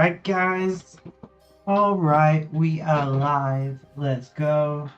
Alright, guys. Alright, we are live. Let's go.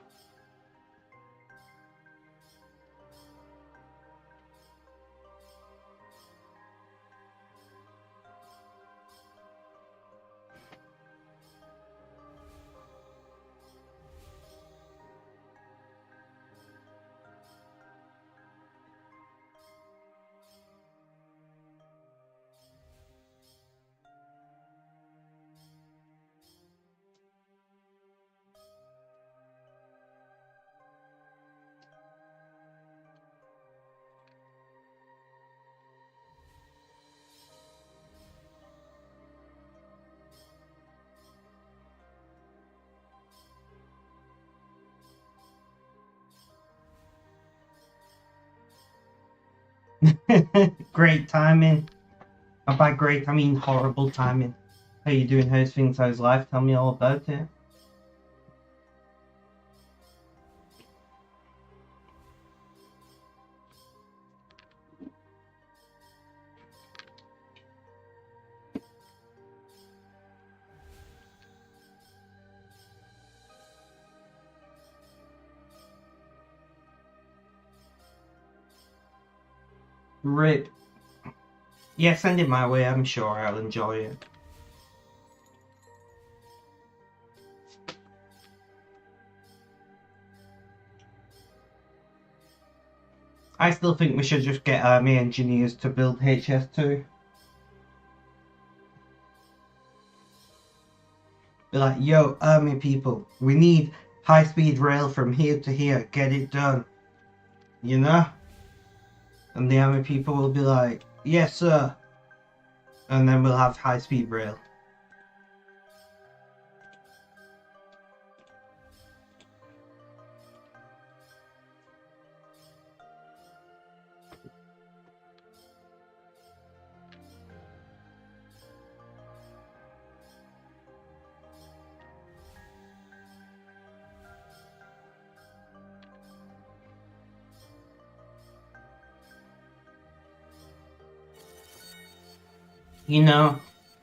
Great timing. And by great, I mean horrible timing. How you doing? How's things? How's life? Tell me all about it. Rip. Yeah, send it my way. I'm sure I'll enjoy it. I still think we should just get army engineers to build HS2. Be like, yo, army people, we need high-speed rail from here to here. Get it done. You know? And the army people will be like, yes, sir. And then we'll have high-speed rail. You know,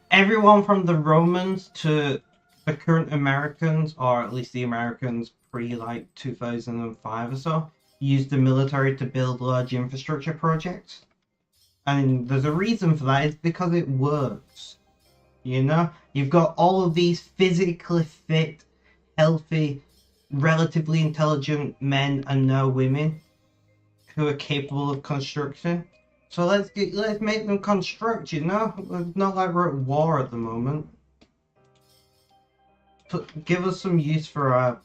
everyone from the Romans to the current Americans, or at least the Americans pre like 2005 or so, used the military to build large infrastructure projects. And there's a reason for that. It's because it works. You know, you've got all of these physically fit, healthy, relatively intelligent men and now women who are capable of construction. So let's make them construct, you know? It's not like we're at war at the moment. Give us some use for our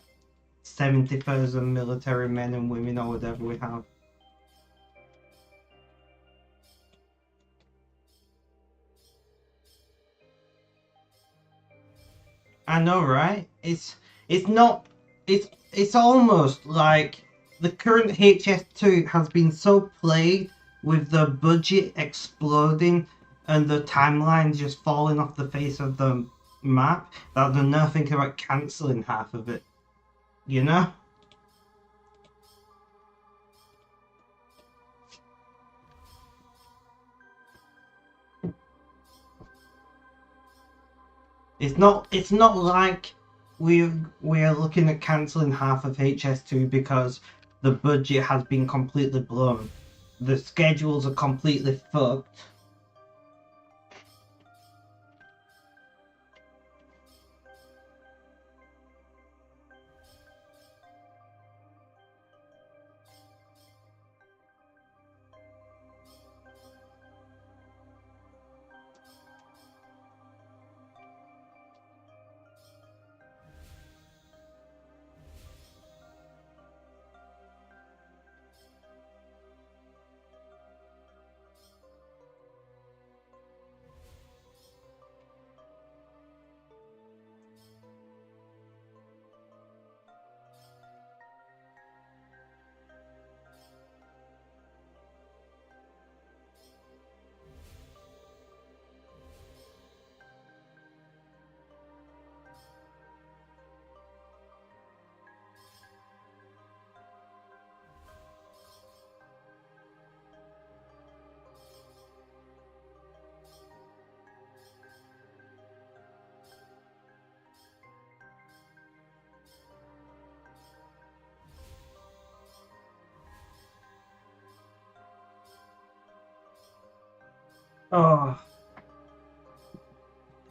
70,000 military men and women or whatever we have. I know, right? It's almost like the current HS2 has been so plagued with the budget exploding and the timeline just falling off the face of the map that they're now thinking about cancelling half of it. You know? It's not like we're looking at cancelling half of HS2 because the budget has been completely blown. The schedules are completely fucked. Oh,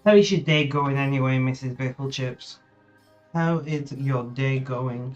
how is your day going anyway, Mrs. Pickle Chips? How is your day going?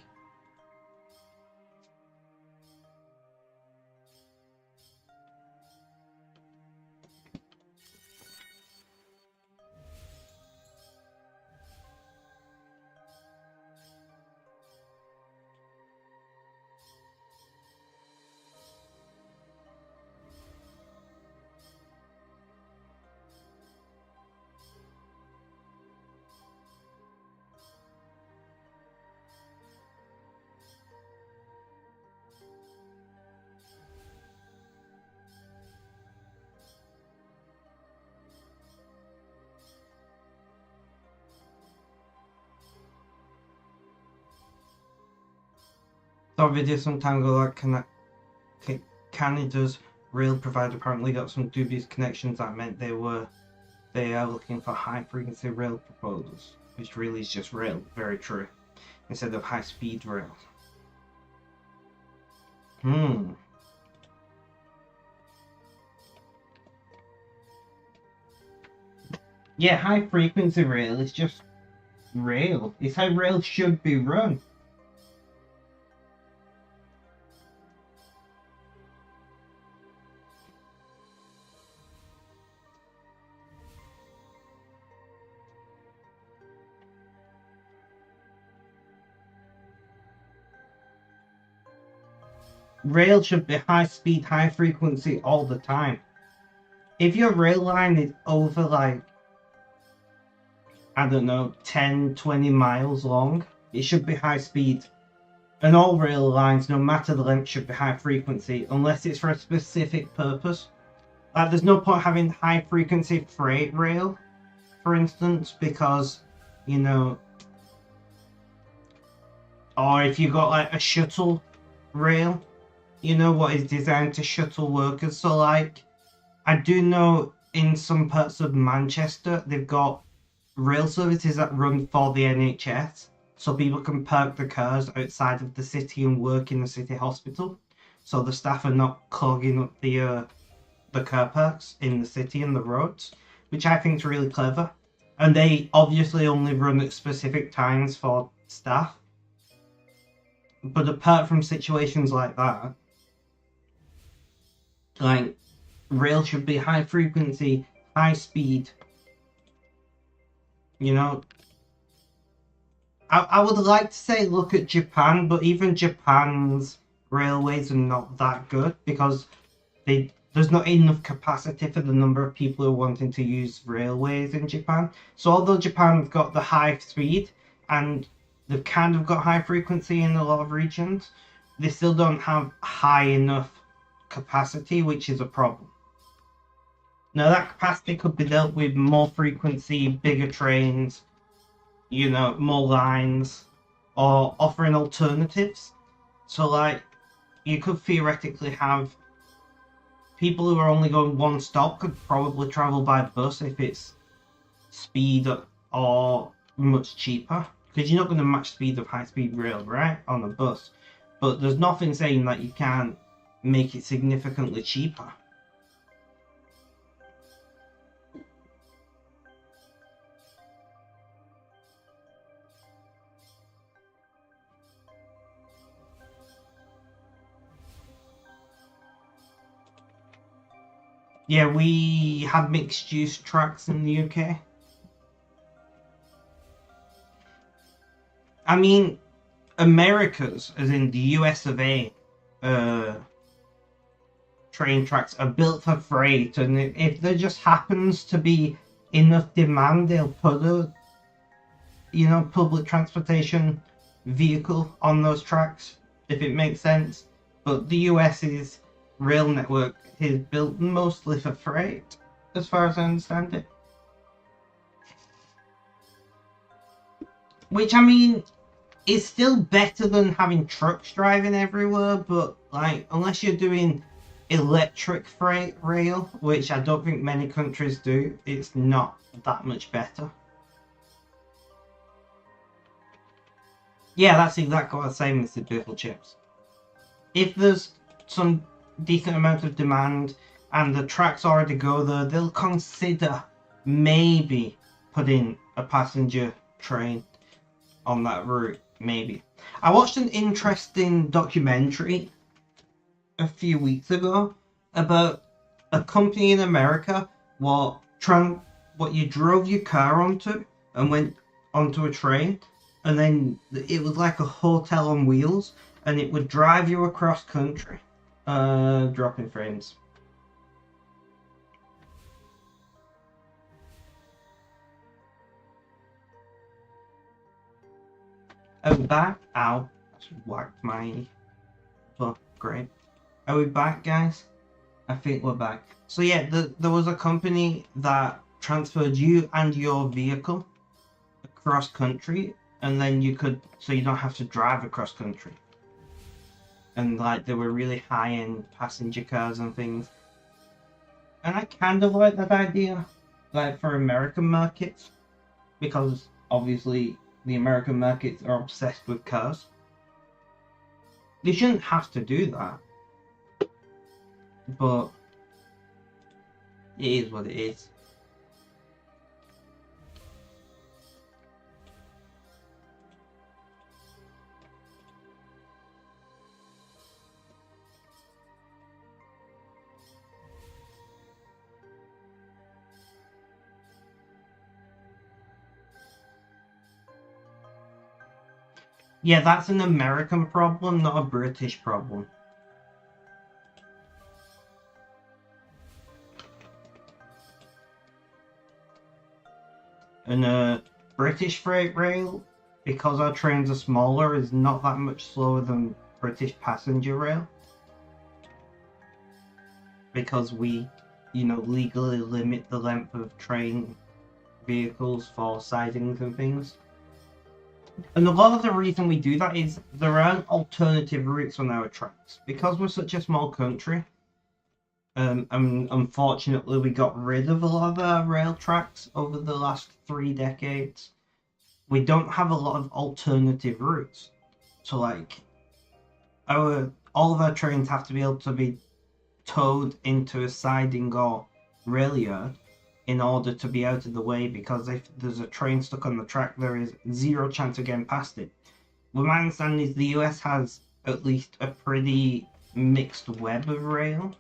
Saw a video some time ago that Canada's rail provider apparently got some dubious connections that meant they are looking for high frequency rail proposals, which really is just rail, very true, instead of high speed rail. Yeah, high frequency rail is just rail. It's how rail should be run. Rail should be high speed, high frequency all the time. If your rail line is over like, I don't know, 10, 20 miles long, it should be high speed. And all rail lines, no matter the length, should be high frequency, unless it's for a specific purpose. Like, there's no point having high frequency freight rail, for instance, because, you know, or if you got like a shuttle rail, you know, what is designed to shuttle workers. So like, I do know in some parts of Manchester, they've got rail services that run for the NHS, so people can park the cars outside of the city and work in the city hospital, so the staff are not clogging up the car parks in the city and the roads, which I think is really clever. And they obviously only run at specific times for staff. But apart from situations like that, like, rail should be high frequency, high speed. You know, I would like to say look at Japan, but even Japan's railways are not that good because there's not enough capacity for the number of people who are wanting to use railways in Japan. So although Japan's got the high speed and they've kind of got high frequency in a lot of regions, they still don't have high enough capacity, which is a problem. Now that capacity could be dealt with more frequency, bigger trains, you know, more lines, or offering alternatives. So like, you could theoretically have people who are only going one stop could probably travel by bus if it's speed or much cheaper, because you're not going to match speed of high speed rail, right, on a bus. But there's nothing saying that you can't make it significantly cheaper. Yeah, we have mixed use tracks in the UK. I mean, America's, as in the US of A, train tracks are built for freight, and if there just happens to be enough demand, they'll put a, you know, public transportation vehicle on those tracks, if it makes sense. But the US's rail network is built mostly for freight, as far as I understand it. Which, I mean, is still better than having trucks driving everywhere, but like, unless you're doing electric freight rail, which I don't think many countries do, it's not that much better. Yeah, that's exactly what I was saying, Mr. Pickle Chips. If there's some decent amount of demand and the tracks already go there, they'll consider maybe putting a passenger train on that route. Maybe. I watched an interesting documentary a few weeks ago about a company in America what you drove your car onto and went onto a train, and then it was like a hotel on wheels, and it would drive you across country. Dropping frames. Are we back? Ow. That's whacked my... Oh, great. Are we back, guys? I think we're back. So yeah, there was a company that transferred you and your vehicle across country, and then so you don't have to drive across country. And like, there were really high-end passenger cars and things. And I kind of like that idea, like for American markets, because obviously the American markets are obsessed with cars. They shouldn't have to do that, but it is what it is. Yeah, that's an American problem, not a British problem. And British freight rail, because our trains are smaller, is not that much slower than British passenger rail. Because we, legally limit the length of train vehicles for sidings and things. And a lot of the reason we do that is there aren't alternative routes on our tracks. Because we're such a small country, and unfortunately we got rid of a lot of our rail tracks over the last 3 decades. We don't have a lot of alternative routes. So like, all of our trains have to be able to be towed into a siding or rail yard in order to be out of the way, because if there's a train stuck on the track, there is zero chance of getting past it. What my understanding is the US has at least a pretty mixed web of rail,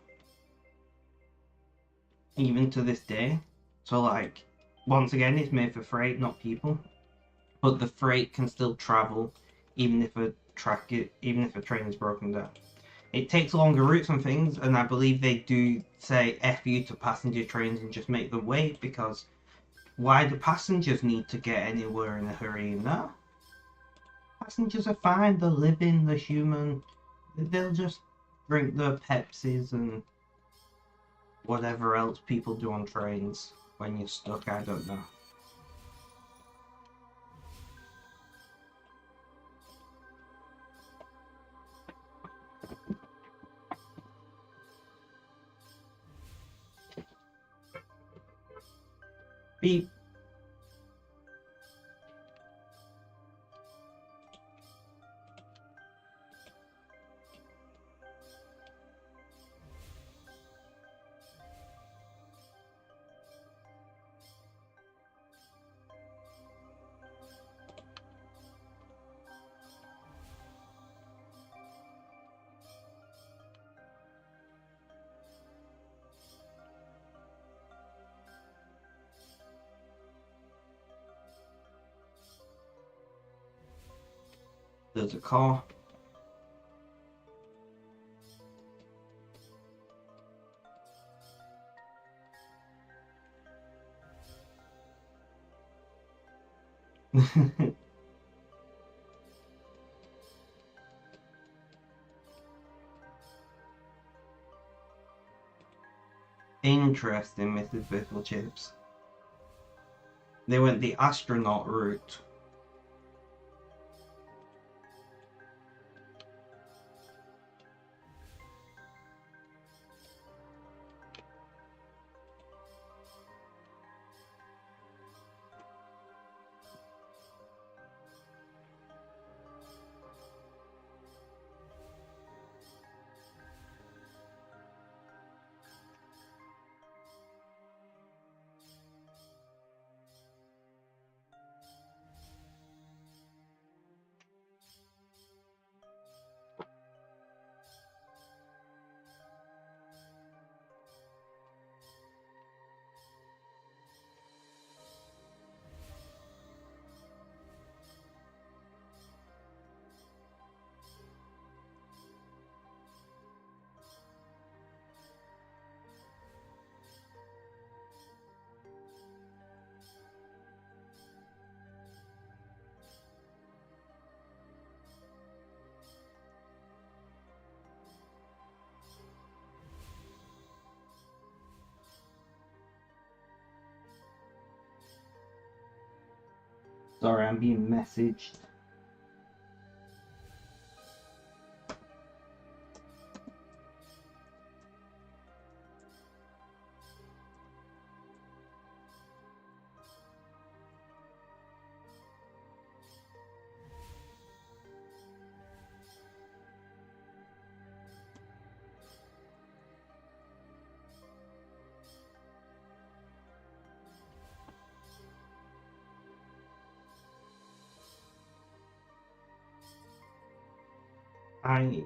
even to this day. So like, once again, it's made for freight, not people. But the freight can still travel even if a train is broken down. It takes longer routes and things, and I believe they do say F you to passenger trains and just make them wait, because why do passengers need to get anywhere in a hurry? No. Passengers are fine, they're living, they're human. They'll just drink their Pepsis and whatever else people do on trains when you're stuck, I don't know. Beep. There's a car. Interesting, Mrs. Biffle Chips. They went the astronaut route. Sorry, I'm being messaged. I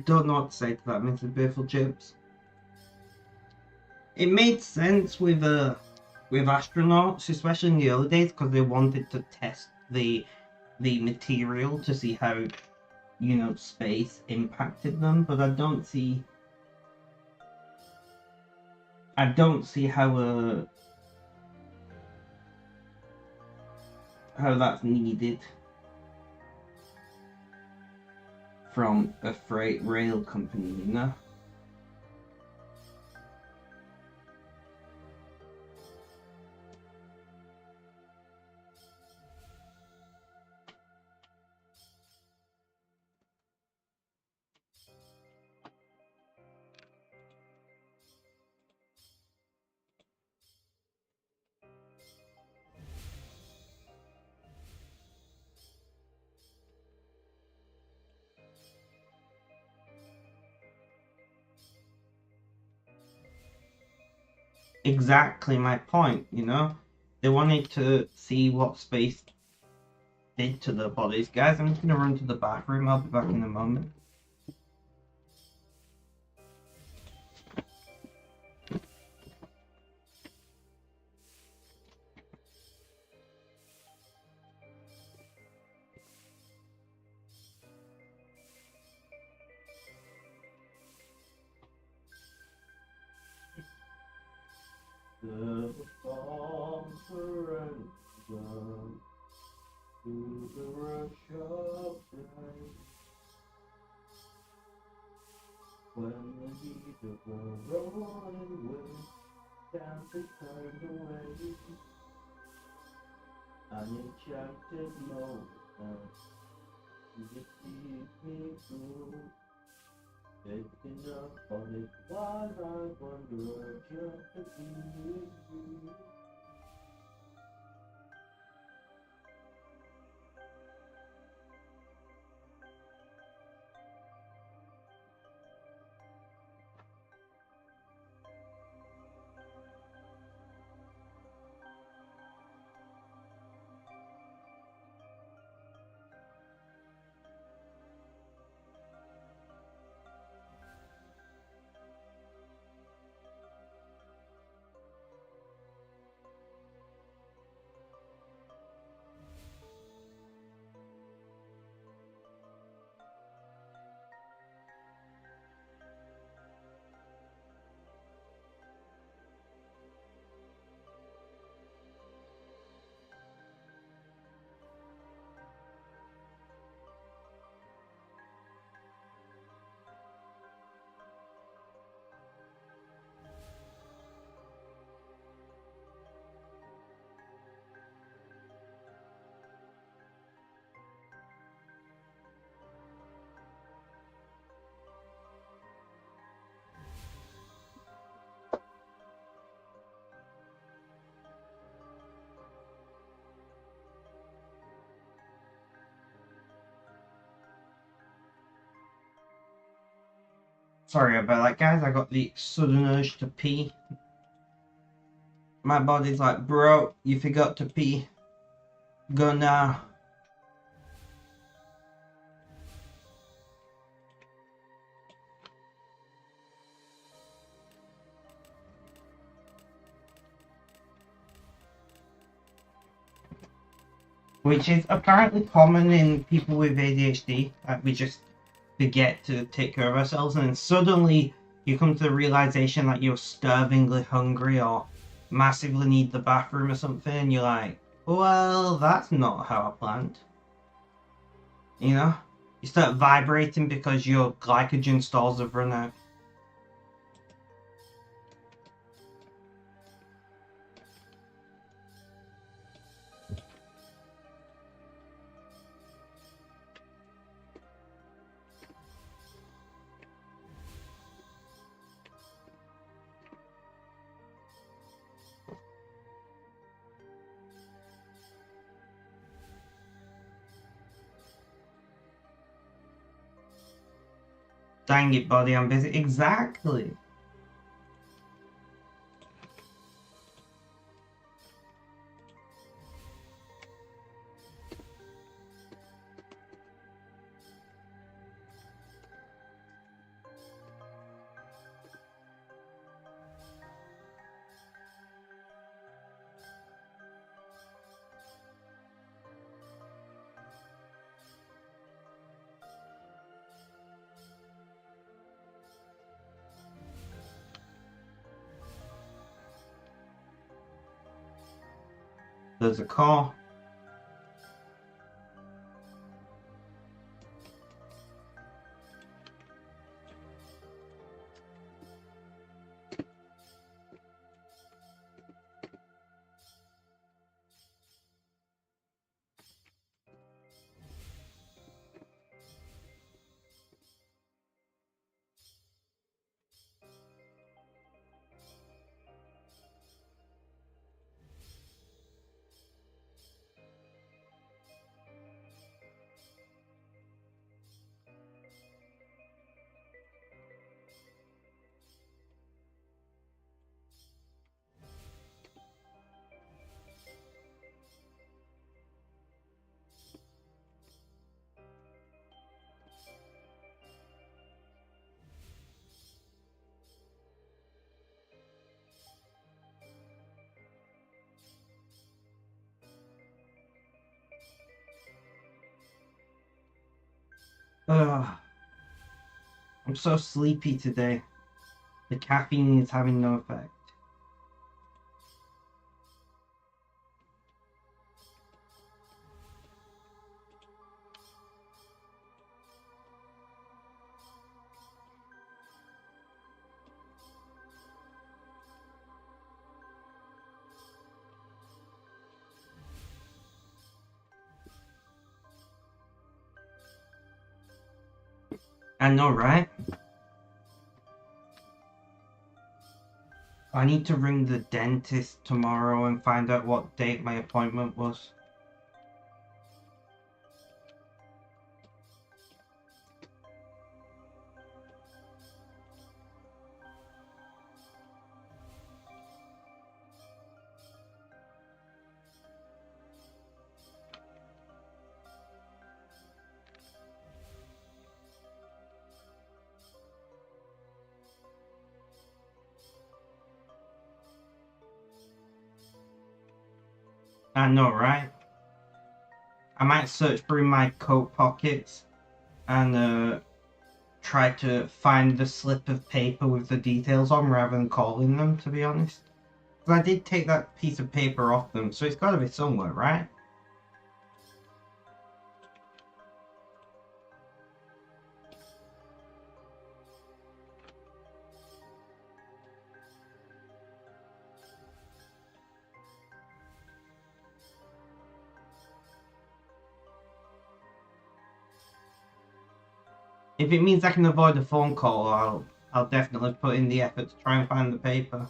don't know what to say to that, Mr. Beautiful Chips. It made sense with astronauts, especially in the early days, because they wanted to test the material to see how, you know, space impacted them. But I don't see how that's needed from a freight rail company, you know? Exactly my point, you know? They wanted to see what space did to their bodies. Guys, I'm just gonna run to the bathroom. I'll be back in a moment. The bomb surrender to the rush of time. When the heat of the rolling wind can't be turned away, an enchanted moment you keep me through. Picking up on it while I wonder just to be with you. Sorry about that, guys. I got the sudden urge to pee. My body's like, bro, you forgot to pee. Go now. Which is apparently common in people with ADHD. We just forget to take care of ourselves, and then suddenly you come to the realization that you're starvingly hungry or massively need the bathroom or something, and you're like, well, that's not how I planned. You know? You start vibrating because your glycogen stores have run out. Dang it, buddy, I'm busy. Exactly. There's a car. Ugh. I'm so sleepy today. The caffeine is having no effect. I know, right? I need to ring the dentist tomorrow and find out what date my appointment was. I know, right? I might search through my coat pockets and try to find the slip of paper with the details on rather than calling them, to be honest. Because I did take that piece of paper off them, so it's got to be somewhere, right? If it means I can avoid a phone call, I'll definitely put in the effort to try and find the paper.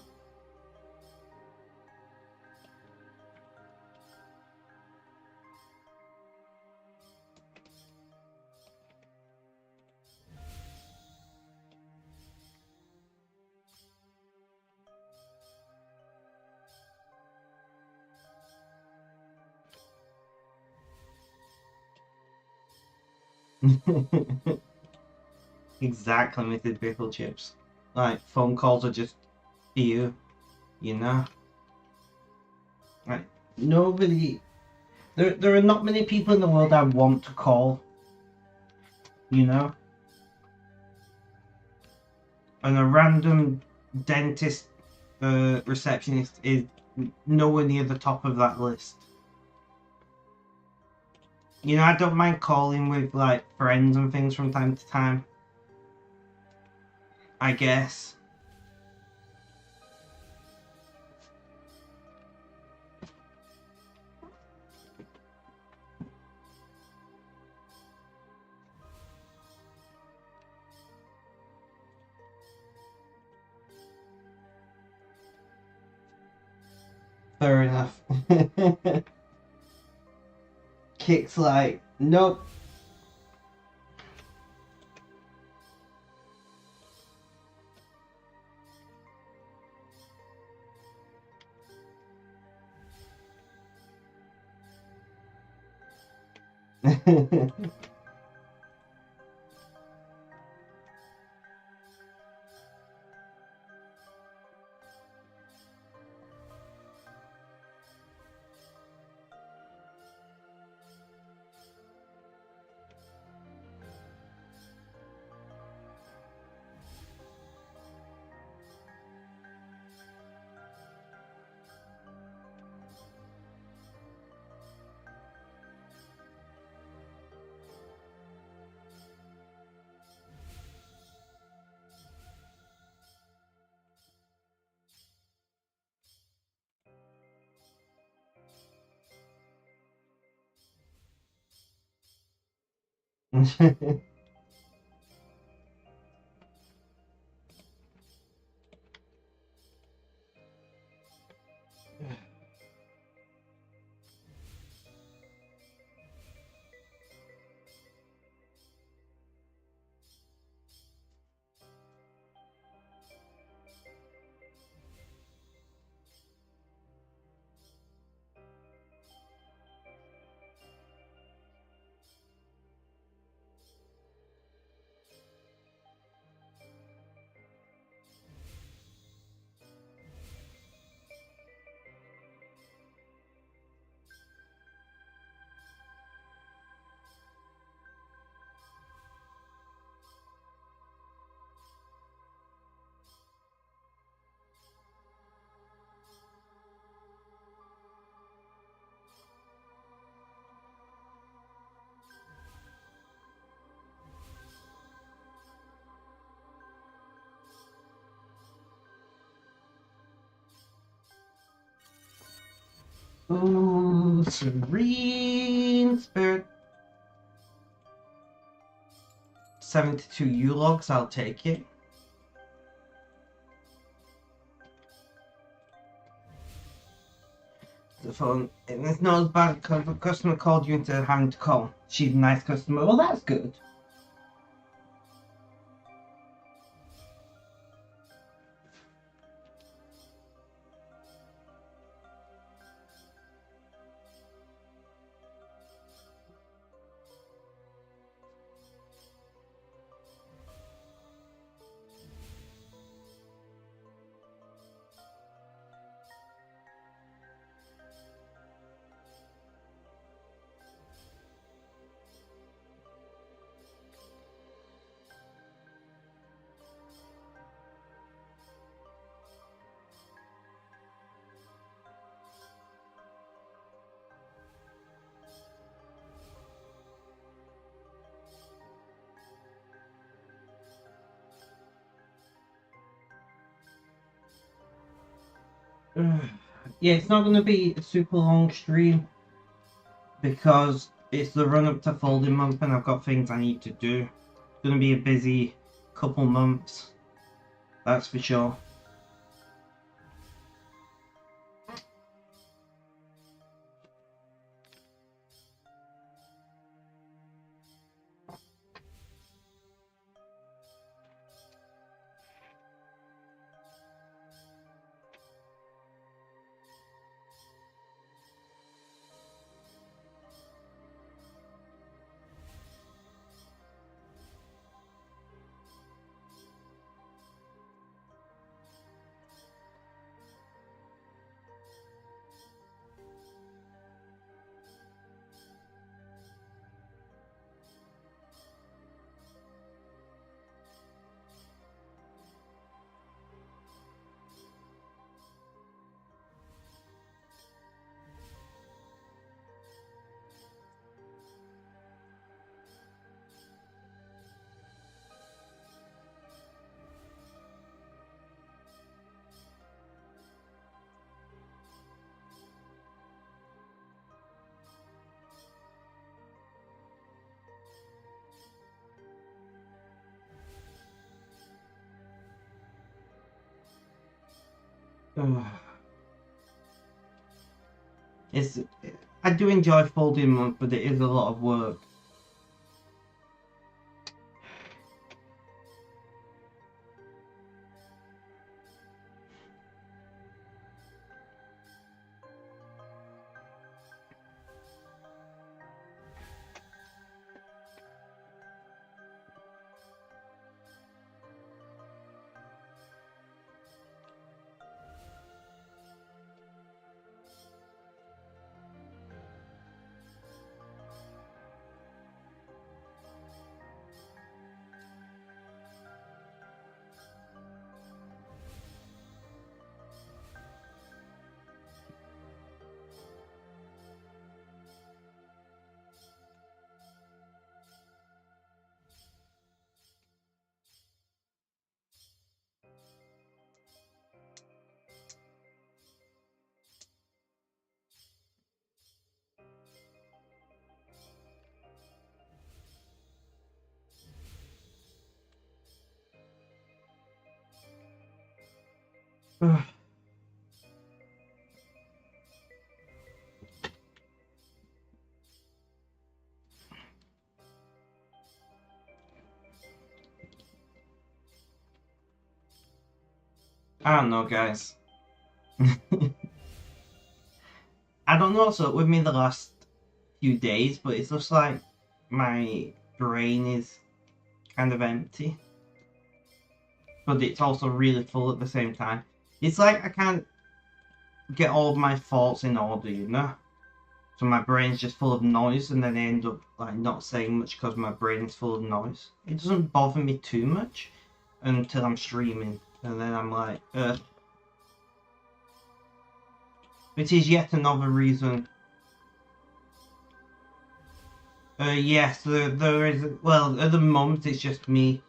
Exactly, Mrs. Pickle Chips. Like, phone calls are just you know? Like, nobody. There are not many people in the world I want to call, you know? And a random dentist receptionist is nowhere near the top of that list. You know, I don't mind calling with, like, friends and things from time to time. I guess. Fair enough. Kick's like, nope. Ooh, serene spirit. 72 U-logs, I'll take it. The phone, and it's not as bad because the customer called you instead of having to call. She's a nice customer. Well, that's good. Yeah, it's not going to be a super long stream because it's the run up to folding month and I've got things I need to do. It's going to be a busy couple months, that's for sure. It's I do enjoy folding month, but it is a lot of work. Ugh. I don't know, guys. I don't know what's up with me the last few days, but it's just like my brain is kind of empty, but it's also really full at the same time. It's like I can't get all of my thoughts in order, you know? So my brain's just full of noise, and then I end up like not saying much because my brain's full of noise. It doesn't bother me too much until I'm streaming, and then I'm like, which is yet another reason. Yes, there is. Well, at the moment it's just me.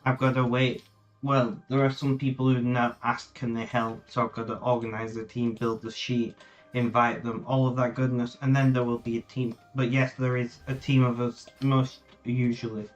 I've got to wait. Well, there are some people who now asked can they help, so I've got to organise the team, build the sheet, invite them, all of that goodness, and then there will be a team. But yes, there is a team of us most usually.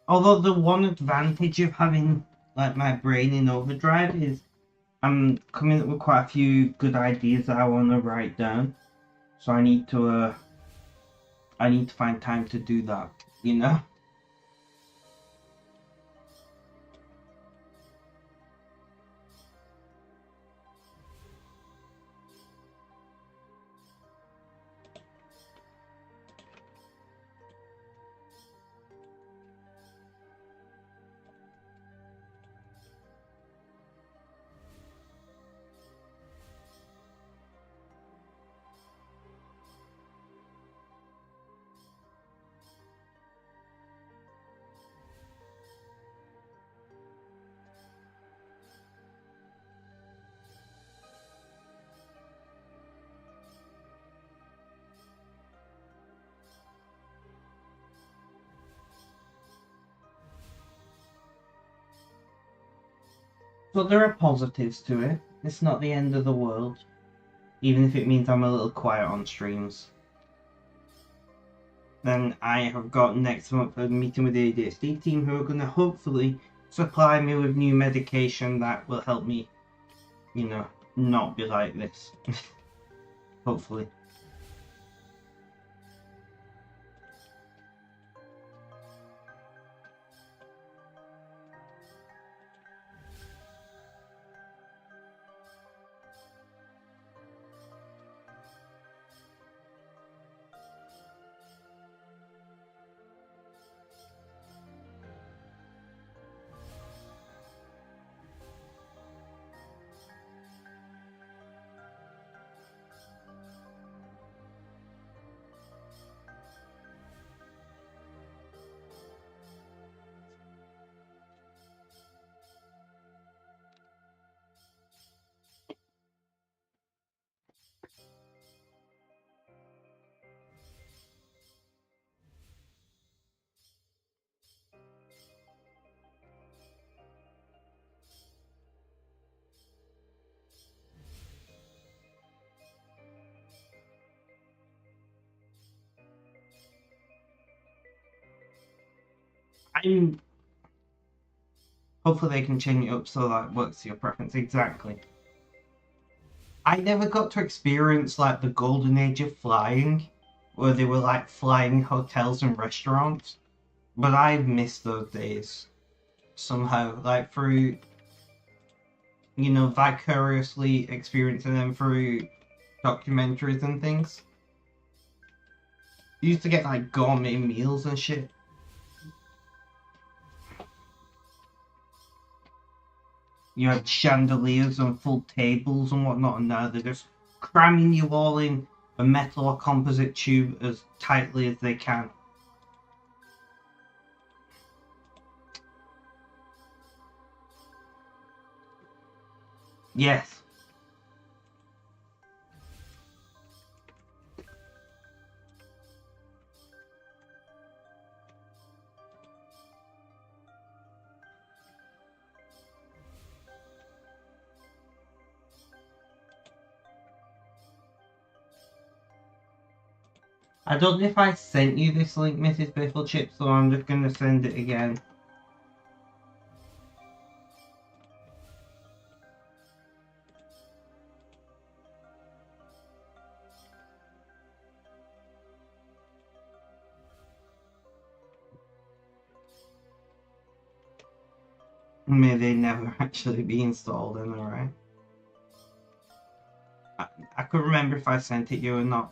Although the one advantage of having like my brain in overdrive is I'm coming up with quite a few good ideas that I want to write down. So I need to find time to do that, you know? So there are positives to it. It's not the end of the world, even if it means I'm a little quiet on streams. Then I have got next month a meeting with the ADHD team who are going to hopefully supply me with new medication that will help me, you know, not be like this. Hopefully. I'm hopefully they can change it up so that works to your preference exactly. I never got to experience like the golden age of flying, where they were like flying hotels and restaurants, but I've missed those days somehow, like through vicariously experiencing them through documentaries and things. You used to get like gourmet meals and shit. You had chandeliers and full tables and whatnot, and now they're just cramming you all in a metal or composite tube as tightly as they can. Yes. I don't know if I sent you this link, Mrs. Biffle Chip, so I'm just going to send it again. May they never actually be installed in, alright? I couldn't remember if I sent it you or not.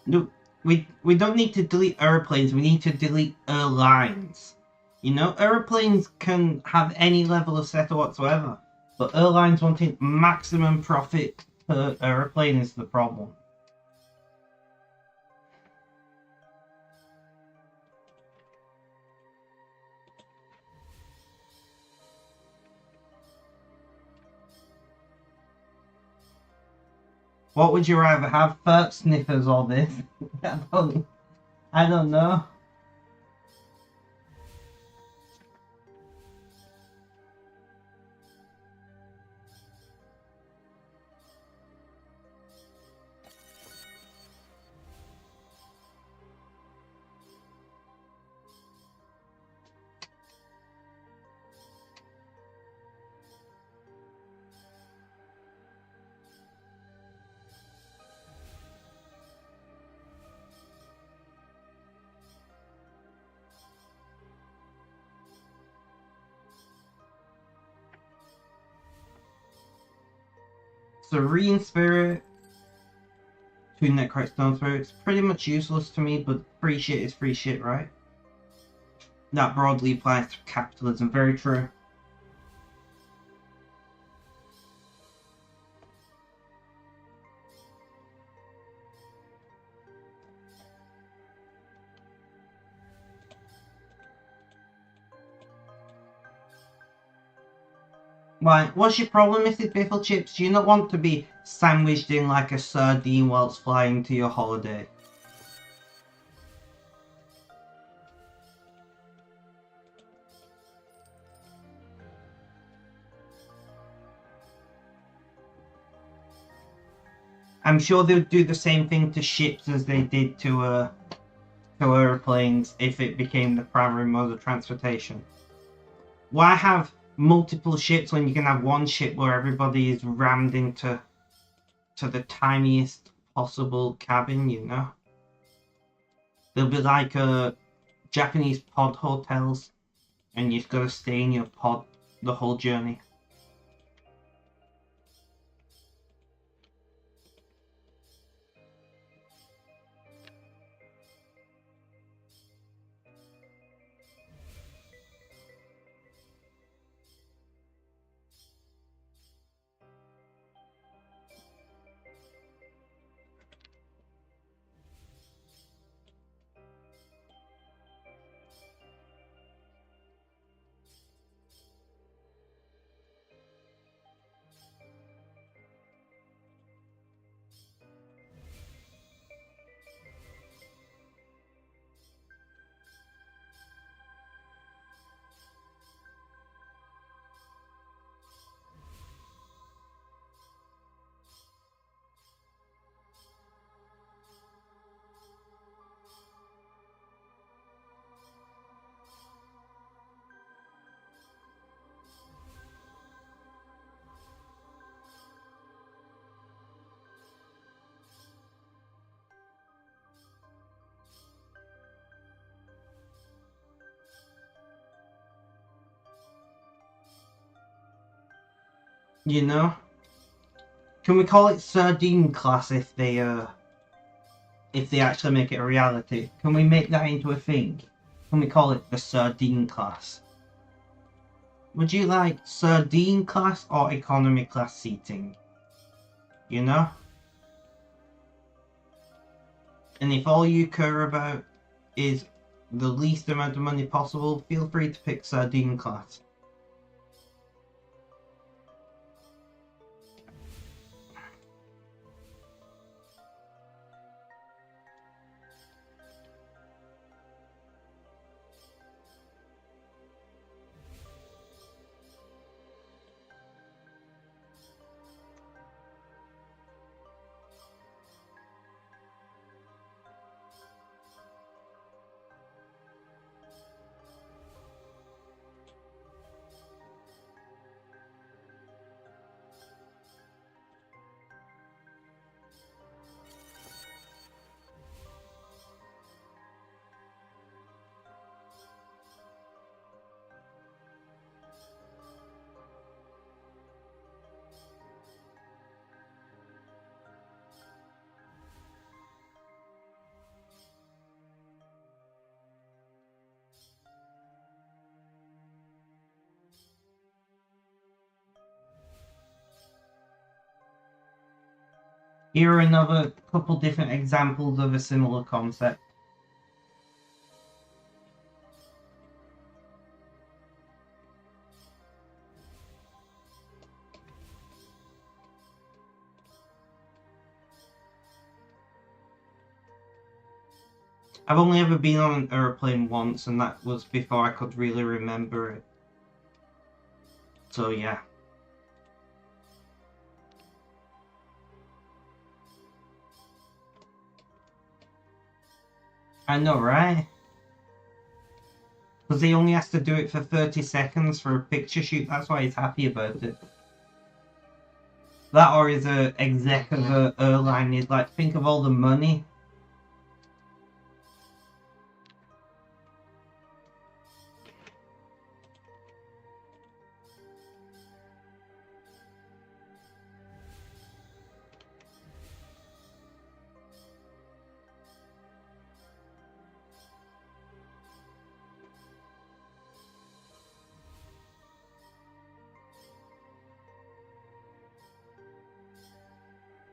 No, we don't need to delete airplanes, we need to delete airlines. Airplanes can have any level of setter whatsoever, but airlines wanting maximum profit per airplane is the problem. What would you rather have, fart sniffers or this? I don't know. Serene Spirit, two Necrotic Stone Spirits, pretty much useless to me, but free shit is free shit, right? That broadly applies to capitalism, very true. Why? What's your problem, Mrs. Biffle Chips? Do you not want to be sandwiched in like a sardine whilst flying to your holiday? I'm sure they'll do the same thing to ships as they did to airplanes if it became the primary mode of transportation. Why have multiple ships when you can have one ship where everybody is rammed into the tiniest possible cabin, They'll be like Japanese pod hotels, and you've got to stay in your pod the whole journey. You know? Can we call it sardine class if they actually make it a reality? Can we make that into a thing? Can we call it the sardine class? Would you like sardine class or economy class seating? You know? And if all you care about is the least amount of money possible, feel free to pick sardine class. Here are another couple different examples of a similar concept. I've only ever been on an airplane once, and that was before I could really remember it. So yeah. I know, right? Because he only has to do it for 30 seconds for a picture shoot, that's why he's happy about it. That or he's a exec of an airline, he's like, think of all the money.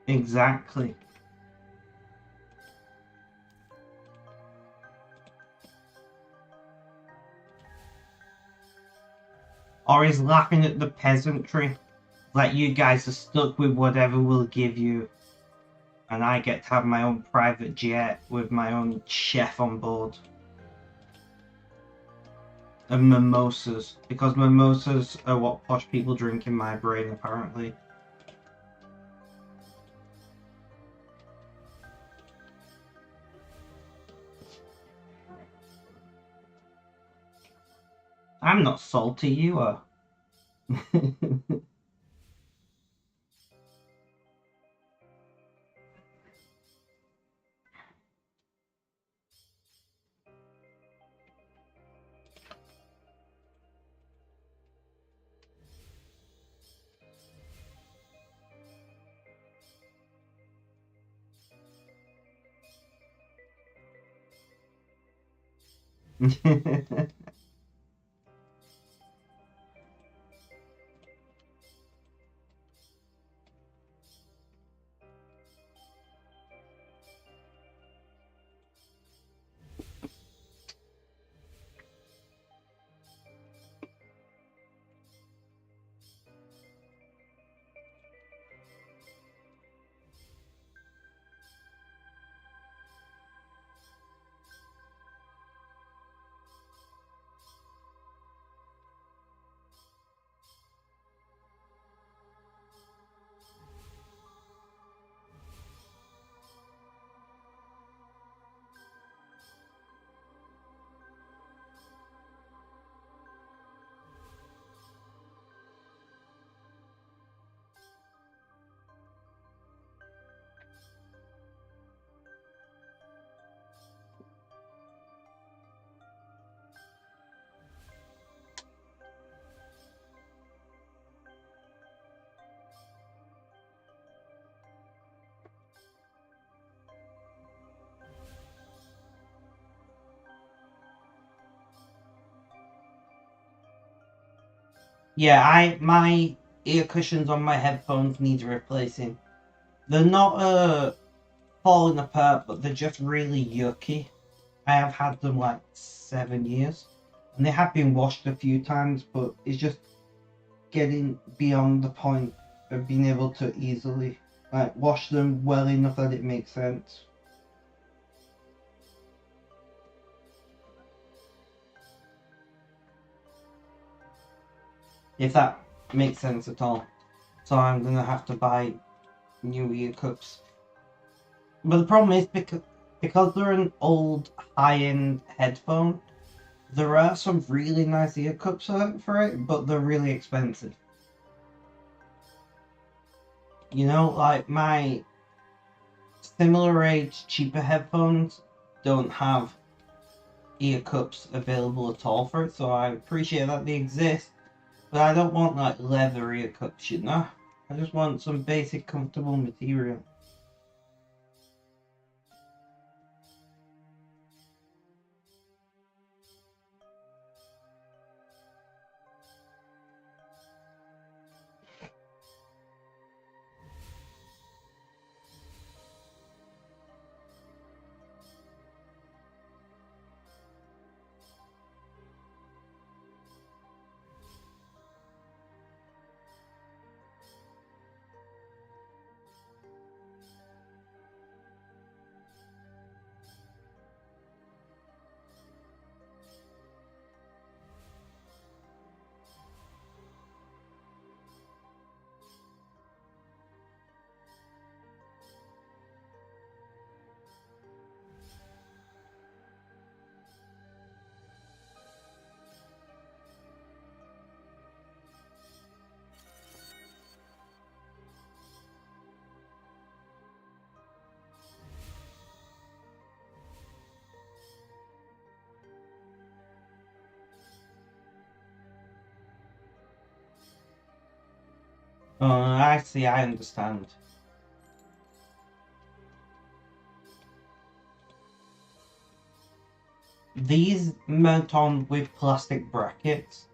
Exactly. Or he's laughing at the peasantry. Like, you guys are stuck with whatever we'll give you. And I get to have my own private jet with my own chef on board. And mimosas. Because mimosas are what posh people drink in my brain, apparently. I'm not salty, you are. Yeah, my ear cushions on my headphones need replacing. They're not falling apart, but they're just really yucky. I have had them like 7 years, and they have been washed a few times, but it's just getting beyond the point of being able to easily like wash them well enough that it makes sense. If that makes sense at all. So I'm gonna have to buy new ear cups. But the problem is because they're an old high-end headphone, there are some really nice ear cups for it, but they're really expensive. You know, like my similar age, cheaper headphones don't have ear cups available at all for it, so I appreciate that they exist, but I don't want like leather ear cups, you know? I just want some basic comfortable material. I see, I understand. These mount on with plastic brackets,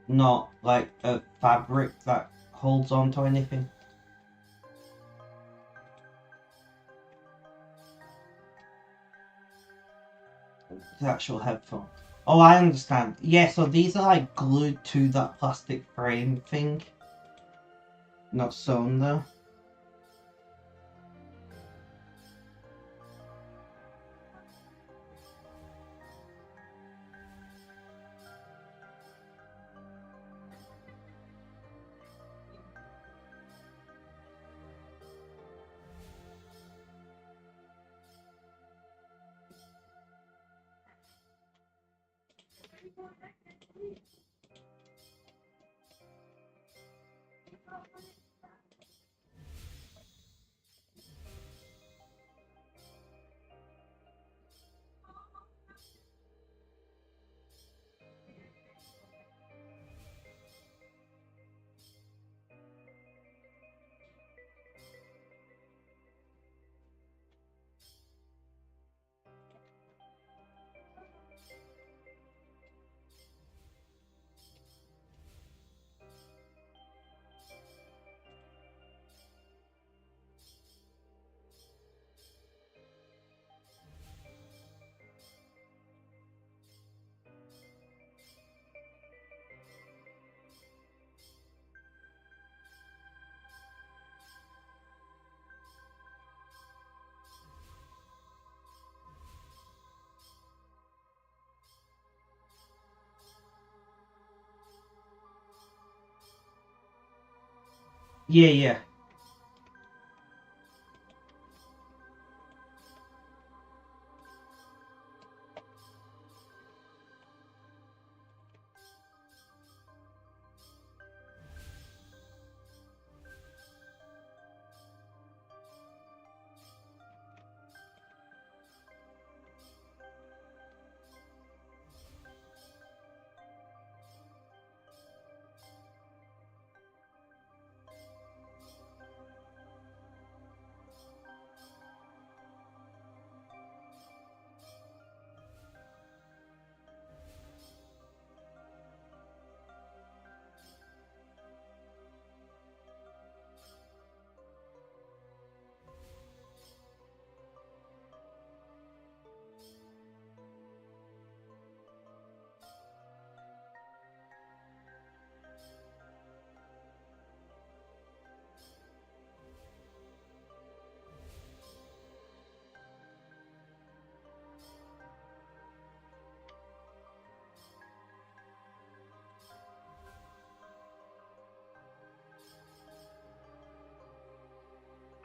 not like a fabric that holds on to anything. The actual headphone. Oh, I understand. Yeah, so these are like glued to that plastic frame thing, not sewn though. Yeah, yeah.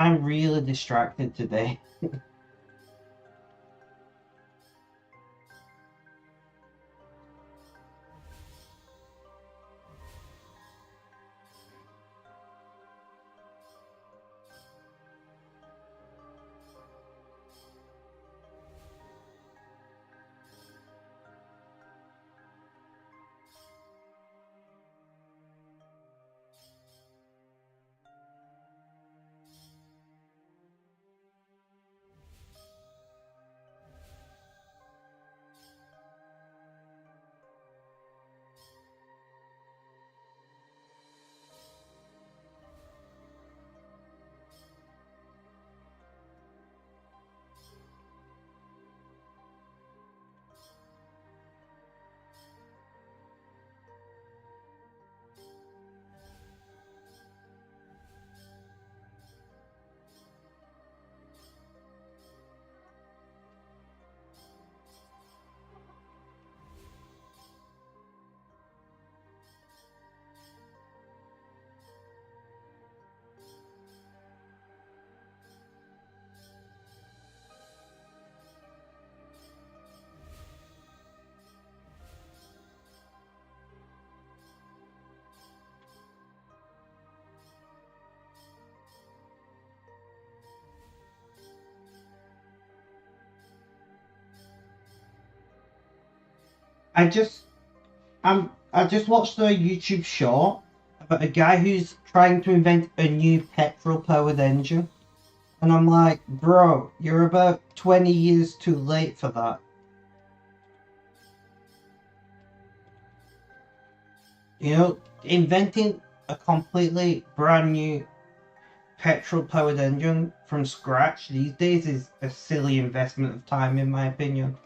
I'm really distracted today. I just I just watched a YouTube short about a guy who's trying to invent a new petrol powered engine. And I'm like, bro, you're about 20 years too late for that. You know, inventing a completely brand new petrol powered engine from scratch these days is a silly investment of time, in my opinion.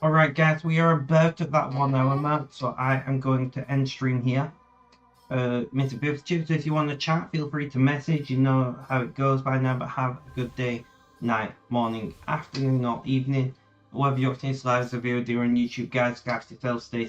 Alright guys, we are about at that 1 hour mark, so I am going to end stream here. Mr. Biffs, if you want to chat, feel free to message. You know how it goes by now, but have a good day, night, morning, afternoon, or evening. Whether you're watching this live as a video on YouTube, guys, yourself, stay